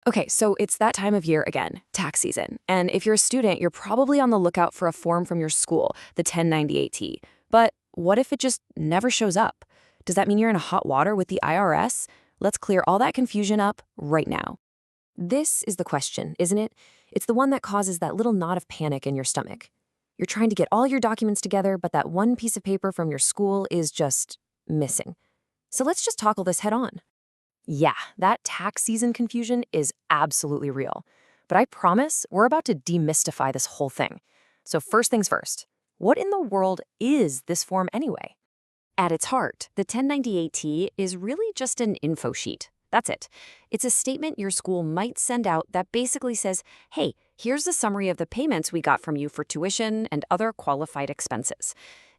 Okay, so it's that time of year again, tax season. And if you're a student, you're probably on the lookout for a form from your school, the 1098T. But what if it just never shows up? Does that mean you're in hot water with the IRS? Let's clear all that confusion up right now. This is the question, isn't it? It's the one that causes that little knot of panic in your stomach. You're trying to get all your documents together, but that one piece of paper from your school is just missing. So let's just tackle this head on. Yeah, that tax season confusion is absolutely real. But I promise we're about to demystify this whole thing. So first things first, what in the world is this form anyway? At its heart, the 1098T is really just an info sheet. That's it. It's a statement your school might send out that basically says, hey, here's a summary of the payments we got from you for tuition and other qualified expenses.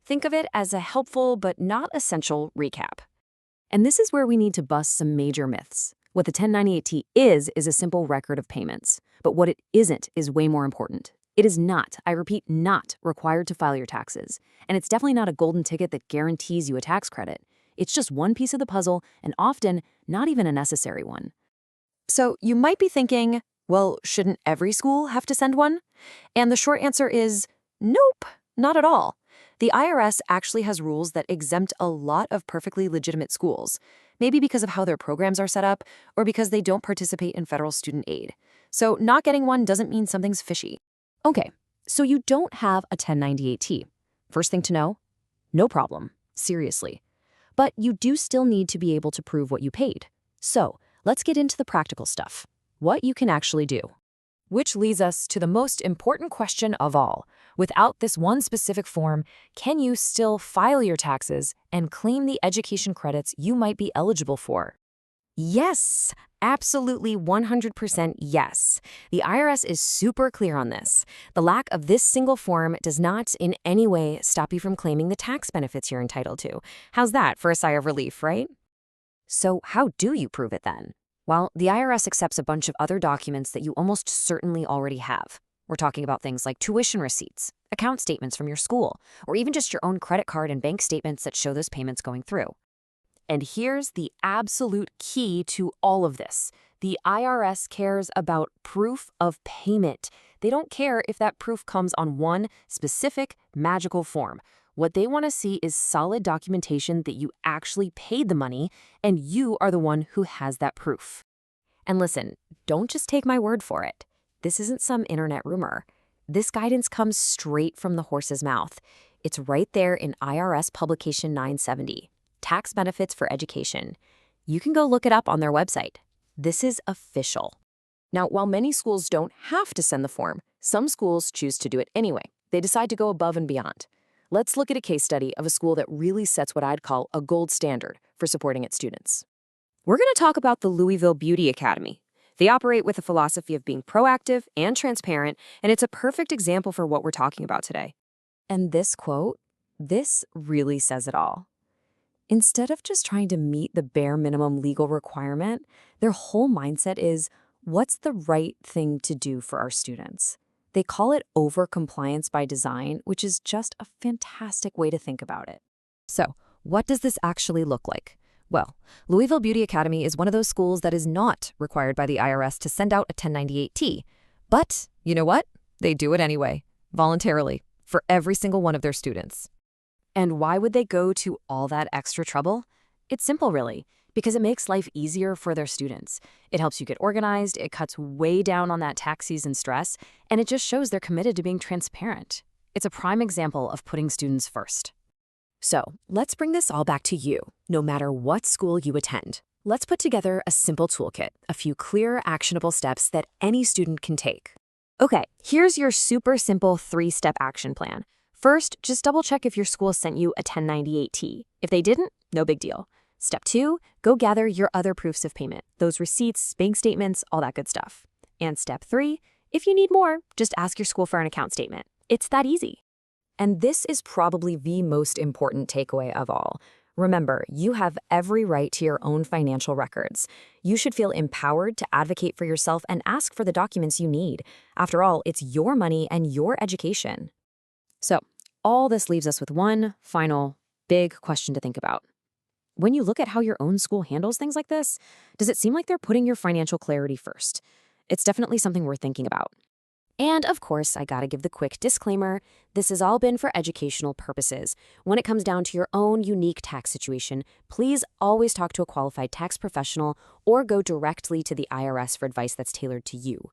Think of it as a helpful but not essential recap. And this is where we need to bust some major myths. What the 1098T is a simple record of payments. But what it isn't is way more important. It is not, I repeat, not required to file your taxes. And it's definitely not a golden ticket that guarantees you a tax credit. It's just one piece of the puzzle, and often not even a necessary one. So you might be thinking, well, shouldn't every school have to send one? And the short answer is nope, not at all. The IRS actually has rules that exempt a lot of perfectly legitimate schools, maybe because of how their programs are set up or because they don't participate in federal student aid. So not getting one doesn't mean something's fishy. Okay, so you don't have a 1098T. First thing to know, no problem, seriously. But you do still need to be able to prove what you paid. So let's get into the practical stuff, what you can actually do. Which leads us to the most important question of all. Without this one specific form, can you still file your taxes and claim the education credits you might be eligible for? Yes, absolutely 100% yes. The IRS is super clear on this. The lack of this single form does not in any way stop you from claiming the tax benefits you're entitled to. How's that for a sigh of relief, right? So how do you prove it then? Well, the IRS accepts a bunch of other documents that you almost certainly already have. We're talking about things like tuition receipts, account statements from your school, or even just your own credit card and bank statements that show those payments going through. And here's the absolute key to all of this. The IRS cares about proof of payment. They don't care if that proof comes on one specific magical form. What they want to see is solid documentation that you actually paid the money and you are the one who has that proof. And listen, don't just take my word for it. This isn't some internet rumor. This guidance comes straight from the horse's mouth. It's right there in IRS Publication 970, Tax Benefits for Education. You can go look it up on their website. This is official. Now, while many schools don't have to send the form, some schools choose to do it anyway. They decide to go above and beyond. Let's look at a case study of a school that really sets what I'd call a gold standard for supporting its students. We're going to talk about the Louisville Beauty Academy. They operate with a philosophy of being proactive and transparent, and it's a perfect example for what we're talking about today. And this quote, this really says it all. Instead of just trying to meet the bare minimum legal requirement, their whole mindset is, what's the right thing to do for our students? They call it over-compliance by design, which is just a fantastic way to think about it. So, what does this actually look like? Well, Louisville Beauty Academy is one of those schools that is not required by the IRS to send out a 1098T. But, you know what? They do it anyway, voluntarily, for every single one of their students. And why would they go to all that extra trouble? It's simple, really, because it makes life easier for their students. It helps you get organized, it cuts way down on that tax season stress, and it just shows they're committed to being transparent. It's a prime example of putting students first. So, let's bring this all back to you, no matter what school you attend. Let's put together a simple toolkit, a few clear, actionable steps that any student can take. Okay, here's your super simple 3-step action plan. First, just double-check if your school sent you a 1098T. If they didn't, no big deal. Step 2, go gather your other proofs of payment, those receipts, bank statements, all that good stuff. And step 3, if you need more, just ask your school for an account statement. It's that easy. And this is probably the most important takeaway of all. Remember, you have every right to your own financial records. You should feel empowered to advocate for yourself and ask for the documents you need. After all, it's your money and your education. So, all this leaves us with one final, big question to think about. When you look at how your own school handles things like this, does it seem like they're putting your financial clarity first? It's definitely something worth thinking about. And of course, I gotta give the quick disclaimer, this has all been for educational purposes. When it comes down to your own unique tax situation, please always talk to a qualified tax professional or go directly to the IRS for advice that's tailored to you.